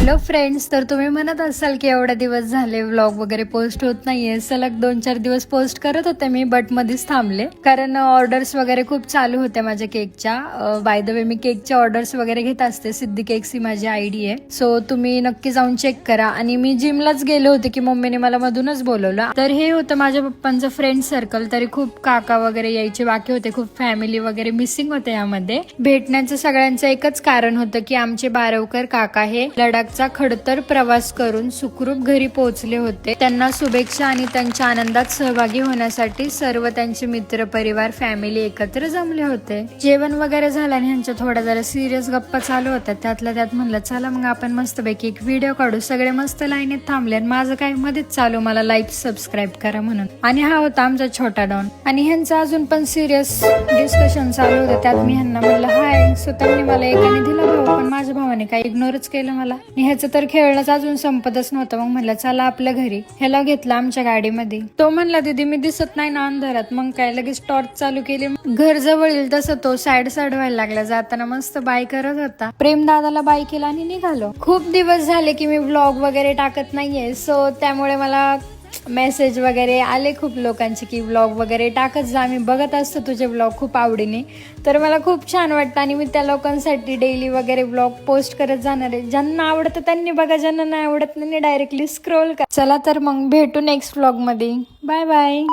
Hello friends, तर तुम्ही म्हणत असाल की एवढे दिवस झाले व्लॉग वगैरे पोस्ट होत नाहीये. सलग 2-4 दिवस पोस्ट करत होते मी, बट मध्येच थांबले कारण ऑर्डर्स वगैरे खूप चालू होत्या माझ्या केकच्या. बाय द वे मी केकच्या ऑर्डर्स वगैरे घेत असते. सिद्धी केक्स ही माझी आयडी आहे, सो तुम्ही नक्की जाऊन चेक करा. आणि मी जिमलाच गेले होते की मम्मीने मला मधूनच बोलवलं. तर हे होतं माझ्या पप्पांचं फ्रेंड सर्कल. तरी खूप काका वगैरे यायचे बाकी होते, खूप फॅमिली वगैरे मिसिंग होते. यामध्ये भेटण्याचं सगळ्यांचं एकच कारण होतं की आमचे बारवकर काका हे लडाखचा खडतर प्रवास करून सुखरूप घरी पोहोचले होते. त्यांना शुभेच्छा आणि त्यांच्या आनंदात सहभागी होण्यासाठी सर्व त्यांचे मित्र परिवार फॅमिली एकत्र जमले होते. जेवण वगैरे झालं आणि ह्यांच्या थोड्या जरा सिरियस गप्पा चालू होत्या. त्यातल्या त्यात म्हणलं चला मग आपण मस्तपैकी एक व्हिडिओ काढू. सगळे मस्त लाईनीत थांबले आणि माझं काही मध्येच चालू, मला लाईक सबस्क्राईब करा म्हणून. आणि हा होता आमचा छोटा डॉन. आणि ह्यांचं अजून पण सिरियस डिस्कशन चालू होतं. त्यात मी ह्यांना म्हणलं हाय. सो त्यांनी मला एकाने दिला भाऊ, पण माझ्या भावाने काही इग्नोरच केलं मला. ह्याचं तर खेळणंच अजून संपतच नव्हतं. मग म्हणलं चला आपल्या घरी. ह्याला घेतलं आमच्या गाडीमध्ये. तो म्हणला दीदी मी दिसत नाही ना अंधारात. मग काय लगेच टॉर्च चालू केली. घर जवळ येईल तसं तो साईड व्हायला लागला. जाताना मस्त बाय करत होता. प्रेम दादाला बाय केला आणि निघालो. खूप दिवस झाले की मी व्लॉग वगैरे टाकत नाहीये, सो त्यामुळे मला मेसेज वगैरे आले खूप लोकांचे की व्लॉग वगैरे टाकत जा, मी बघत असतो तुझे व्लॉग खूप आवडीने. तर मला खूप छान वाटतं आणि मी त्या लोकांसाठी डेली वगैरे व्लॉग पोस्ट करत जाणार आहे. ज्यांना आवडतं त्यांनी बघा, ज्यांना नाही आवडत त्यांनी डायरेक्टली स्क्रोल करा. चला तर मग भेटू नेक्स्ट व्लॉग मध्ये. Bye bye.